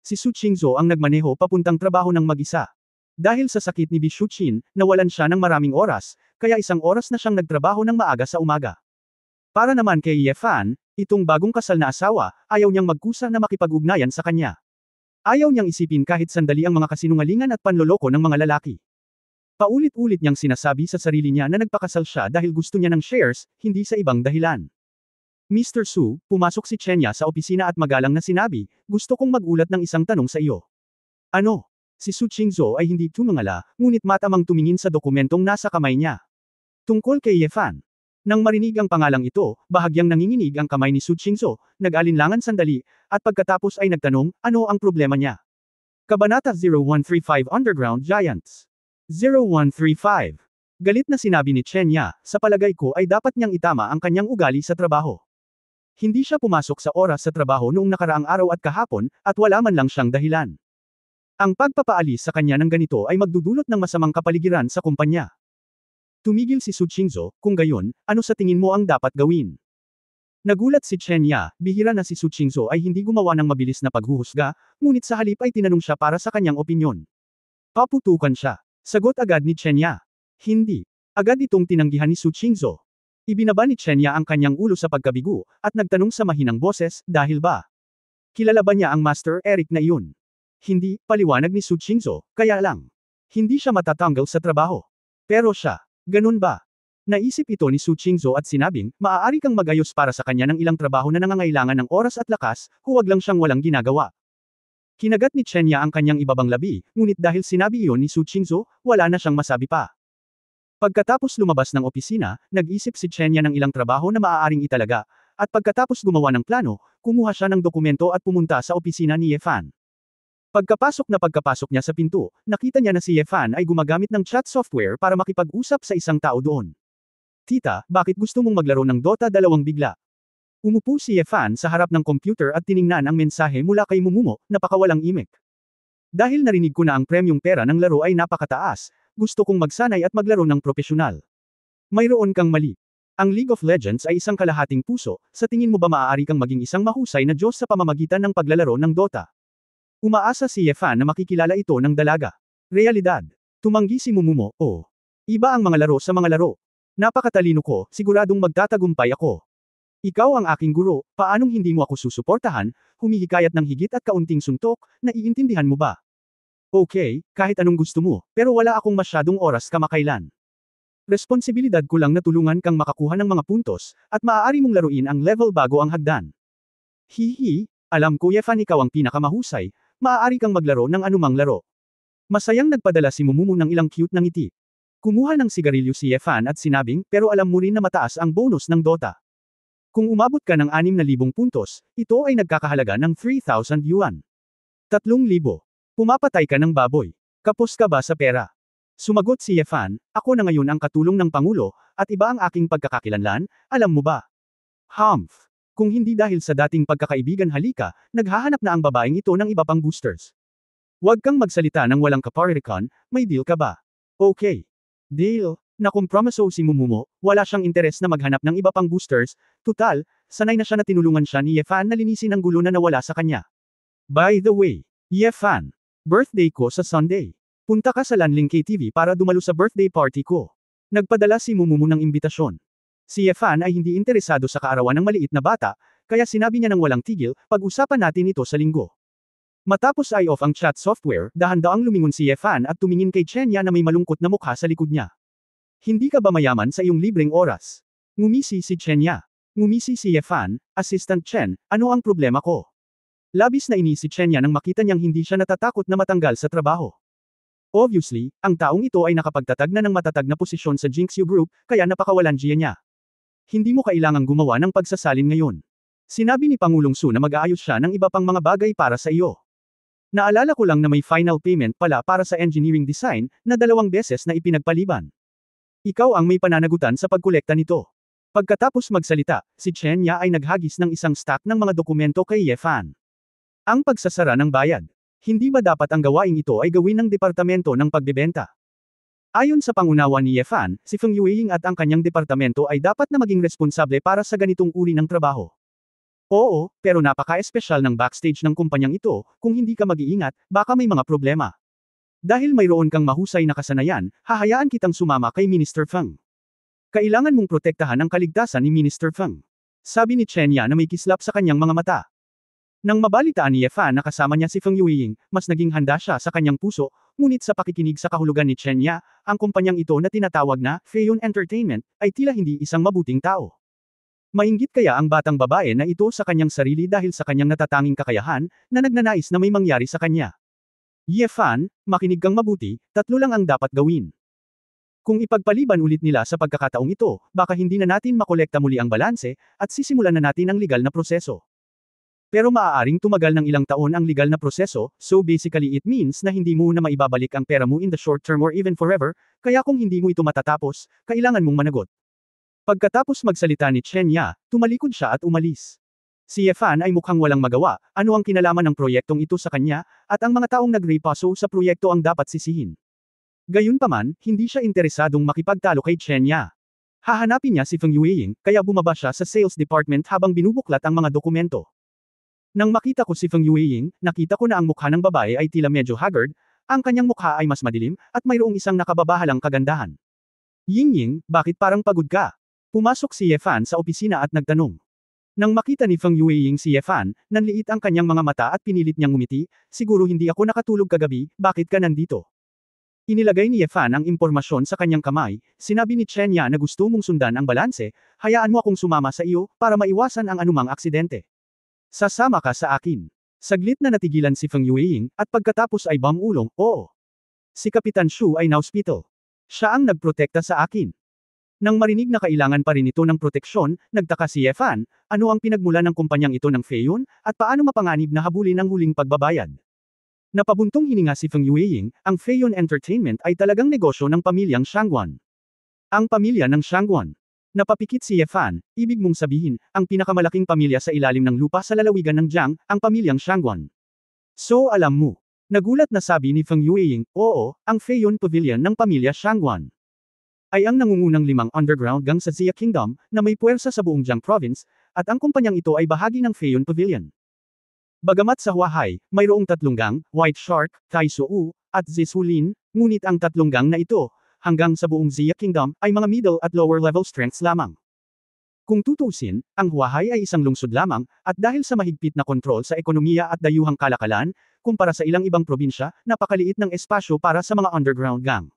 Si Su Qingzhou ang nagmaneho papuntang trabaho ng mag-isa. Dahil sa sakit ni Bi Shuqin, nawalan siya ng maraming oras, kaya 1 oras na siyang nagtrabaho ng maaga sa umaga. Para naman kay Yefan, itong bagong kasal na asawa, ayaw niyang magkusa na makipag-ugnayan sa kanya. Ayaw niyang isipin kahit sandali ang mga kasinungalingan at panloloko ng mga lalaki. Paulit-ulit niyang sinasabi sa sarili niya na nagpakasal siya dahil gusto niya ng shares, hindi sa ibang dahilan. Mr. Su, pumasok si Chenya sa opisina at magalang na sinabi, gusto kong magulat ng isang tanong sa iyo. Ano? Si Su Qingzhou ay hindi tumangala, ngunit matamang tumingin sa dokumentong nasa kamay niya. Tungkol kay Yefan. Nang marinig ang pangalang ito, bahagyang nanginginig ang kamay ni Su Qingzhou, nag-alinlangan sandali, at pagkatapos ay nagtanong, ano ang problema niya? Kabanata 0135 Underground Giants 0135. Galit na sinabi ni Chenya, sa palagay ko ay dapat niyang itama ang kanyang ugali sa trabaho. Hindi siya pumasok sa oras sa trabaho noong nakaraang araw at kahapon, at wala man lang siyang dahilan. Ang pagpapaalis sa kanya ng ganito ay magdudulot ng masamang kapaligiran sa kumpanya. Tumigil si Su Qingzhou, kung gayon, ano sa tingin mo ang dapat gawin? Nagulat si Chenya, bihira na si Su Qingzhou ay hindi gumawa ng mabilis na paghuhusga, ngunit sa halip ay tinanong siya para sa kanyang opinyon. Paputukan siya. Sagot agad ni Chenya. Hindi. Agad itong tinanggihan ni Su Qingzhou. Ibinaba ni Chenya ang kanyang ulo sa pagkabigo, at nagtanong sa mahinang boses, dahil ba? Kilala ba niya ang Master Eric na iyon? Hindi, paliwanag ni Su Qingzhou, kaya lang. Hindi siya matatanggal sa trabaho. Pero siya. Ganun ba? Naisip ito ni Su Qingzhou at sinabing, maaari kang magayos para sa kanya ng ilang trabaho na nangangailangan ng oras at lakas, huwag lang siyang walang ginagawa. Kinagat ni Chenya ang kanyang ibabang labi, ngunit dahil sinabi iyon ni Su Qingzhou, wala na siyang masabi pa. Pagkatapos lumabas ng opisina, nag-isip si Chenya ng ilang trabaho na maaaring italaga, at pagkatapos gumawa ng plano, kumuha siya ng dokumento at pumunta sa opisina ni Yefan. Pagkapasok niya sa pinto, nakita niya na si Yefan ay gumagamit ng chat software para makipag-usap sa isang tao doon. Tita, bakit gusto mong maglaro ng Dota 2 bigla? Umupo si Yefan sa harap ng computer at tiningnan ang mensahe mula kay Mumumo, napakawalang imik. Dahil narinig ko na ang premyong pera ng laro ay napakataas, gusto kong magsanay at maglaro ng propesyonal. Mayroon kang mali. Ang League of Legends ay isang kalahating puso, sa tingin mo ba maaari kang maging isang mahusay na Diyos sa pamamagitan ng paglalaro ng Dota? Umaasa si Yefan na makikilala ito ng dalaga. Realidad. Tumanggi si Mumumo, oh. Iba ang mga laro sa mga laro. Napakatalino ko, siguradong magtatagumpay ako. Ikaw ang aking guro, paanong hindi mo ako susuportahan, humihikayat ng higit at kaunting suntok, naiintindihan mo ba? Okay, kahit anong gusto mo, pero wala akong masyadong oras kamakailan. Responsibilidad ko lang na tulungan kang makakuha ng mga puntos, at maaari mong laruin ang level bago ang hagdan. Hihi, alam ko Yefan ikaw ang pinakamahusay, maaari kang maglaro ng anumang laro. Masayang nagpadala si Mumumu ng ilang cute na ngiti. Kumuha ng sigarilyo si Yefan at sinabing, pero alam mo rin na mataas ang bonus ng Dota. Kung umabot ka ng 6,000 puntos, ito ay nagkakahalaga ng 3,000 yuan. 3,000. Pumapatay ka ng baboy. Kapos ka ba sa pera? Sumagot si Yefan, ako na ngayon ang katulong ng Pangulo, at iba ang aking pagkakakilanlan, alam mo ba? Humph. Kung hindi dahil sa dating pagkakaibigan halika, naghahanap na ang babaeng ito ng iba pang boosters. Huwag kang magsalita ng walang kaparirikan, may deal ka ba? Okay. Deal. Nakompromiso si Mumumo, wala siyang interes na maghanap ng iba pang boosters, tutal, sanay na siya na tinulungan siya ni Yefan na linisin ang gulo na nawala sa kanya. By the way, Yefan, birthday ko sa Sunday. Punta ka sa Lanling KTV para dumalo sa birthday party ko. Nagpadala si Mumumu ng imbitasyon. Si Yefan ay hindi interesado sa kaarawan ng maliit na bata, kaya sinabi niya ng walang tigil, pag-usapan natin ito sa linggo. Matapos ay off ang chat software, dahan-daang lumingon si Yefan at tumingin kay Chenya na may malungkot na mukha sa likod niya. Hindi ka ba mayaman sa iyong libreng oras? Ngumisi si Chenya. Ngumisi si Yefan, Assistant Chen, ano ang problema ko? Labis na inis si Chenya nang makita niyang hindi siya natatakot na matanggal sa trabaho. Obviously, ang taong ito ay nakapagtatag na ng matatag na posisyon sa Jinxu Group, kaya napakawalan niya. Hindi mo kailangang gumawa ng pagsasalin ngayon. Sinabi ni Pangulong Su na mag-aayos siya ng iba pang mga bagay para sa iyo. Naalala ko lang na may final payment pala para sa engineering design, na 2 beses na ipinagpaliban. Ikaw ang may pananagutan sa pagkolekta nito. Pagkatapos magsalita, si Chenya ay naghagis ng isang stack ng mga dokumento kay Yefan. Ang pagsasara ng bayad. Hindi ba dapat ang gawain ito ay gawin ng Departamento ng Pagbebenta? Ayon sa pangunawa ni Yefan, si Feng Yueying at ang kanyang departamento ay dapat na maging responsable para sa ganitong uri ng trabaho. Oo, pero napaka-espesyal ng backstage ng kumpanyang ito, kung hindi ka mag-iingat, baka may mga problema. Dahil mayroon kang mahusay na kasanayan, hahayaan kitang sumama kay Minister Feng. Kailangan mong protektahan ang kaligtasan ni Minister Feng. Sabi ni Chenya na may kislap sa kanyang mga mata. Nang mabalitaan ni Yefan na kasama niya si Feng Yueying, mas naging handa siya sa kanyang puso, ngunit sa pakikinig sa kahulugan ni Chenya, ang kumpanyang ito na tinatawag na Feiyun Entertainment, ay tila hindi isang mabuting tao. Mainggit kaya ang batang babae na ito sa kanyang sarili dahil sa kanyang natatanging kakayahan, na nagnanais na may mangyari sa kanya. Yefan, makinig kang mabuti, 3 lang ang dapat gawin. Kung ipagpaliban ulit nila sa pagkakataong ito, baka hindi na natin makolekta muli ang balanse, at sisimulan na natin ang legal na proseso. Pero maaaring tumagal ng ilang taon ang legal na proseso, so basically it means na hindi mo na maibabalik ang pera mo in the short term or even forever, kaya kung hindi mo ito matatapos, kailangan mong managot. Pagkatapos magsalita ni Chenya, tumalikod siya at umalis. Si Yefan ay mukhang walang magawa, ano ang kinalaman ng proyektong ito sa kanya, at ang mga taong nagrepaso sa proyekto ang dapat sisihin. Gayunpaman, hindi siya interesadong makipagtalo kay Chenya. Hahanapin niya si Feng Yueying, kaya bumaba siya sa sales department habang binubuklat ang mga dokumento. Nang makita ko si Feng Yueying, nakita ko na ang mukha ng babae ay tila medyo haggard, ang kanyang mukha ay mas madilim, at mayroong isang nakababahalang kagandahan. Yingying, bakit parang pagod ka? Pumasok si Yefan sa opisina at nagtanong. Nang makita ni Feng Yueying si Yefan, nanliit ang kanyang mga mata at pinilit niyang ngumiti, siguro hindi ako nakatulog kagabi, bakit ka nandito? Inilagay ni Yefan ang impormasyon sa kanyang kamay, sinabi ni Chenya na gusto mong sundan ang balanse, hayaan mo akong sumama sa iyo, para maiwasan ang anumang aksidente. Sasama ka sa akin. Saglit na natigilan si Feng Yueying, at pagkatapos ay bumulong, oo. Si Kapitan Shu ay na-hospital. Siya ang nagprotekta sa akin. Nang marinig na kailangan pa rin ito ng proteksyon, nagtaka si Yefan, ano ang pinagmula ng kumpanyang ito ng Feiyun, at paano mapanganib na habulin ang huling pagbabayad. Napabuntong hininga si Feng Yueying, ang Feiyun Entertainment ay talagang negosyo ng pamilyang Shangguan. Ang pamilya ng Shangguan. Napapikit si Yefan, ibig mong sabihin, ang pinakamalaking pamilya sa ilalim ng lupa sa lalawigan ng Jiang, ang pamilyang Shangguan. So alam mo. Nagulat na sabi ni Feng Yueying, oo, ang Feiyun Pavilion ng pamilya Shangguan ay ang nangungunang 5 underground gang sa Xia Kingdom, na may puwersa sa buong Jiang Province, at ang kumpanyang ito ay bahagi ng Feiyun Pavilion. Bagamat sa Huahai, mayroong 3 gang, White Shark, Taisou, at Zishulin, ngunit ang 3 gang na ito, hanggang sa buong Xia Kingdom, ay mga middle at lower level strengths lamang. Kung tutuusin, ang Huahai ay isang lungsod lamang, at dahil sa mahigpit na kontrol sa ekonomiya at dayuhang kalakalan, kumpara sa ilang ibang probinsya, napakaliit ng espasyo para sa mga underground gang.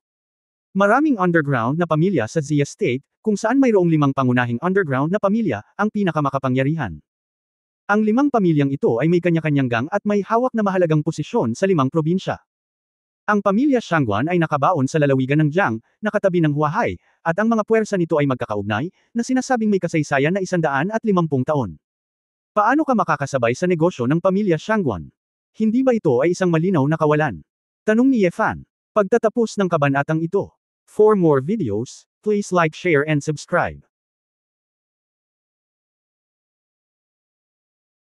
Maraming underground na pamilya sa Xia State, kung saan mayroong 5 pangunahing underground na pamilya, ang pinakamakapangyarihan. Ang 5 pamilyang ito ay may kanya-kanyang gang at may hawak na mahalagang posisyon sa 5 probinsya. Ang pamilya Shangguan ay nakabaon sa lalawigan ng Jiang, nakatabi ng Huahai, at ang mga puwersa nito ay magkakaugnay, na sinasabing may kasaysayan na 150 taon. Paano ka makakasabay sa negosyo ng pamilya Shangguan? Hindi ba ito ay isang malinaw na kawalan? Tanong ni Yefan. Pagtatapos ng kabanatang ito. For more videos, please like, share and subscribe.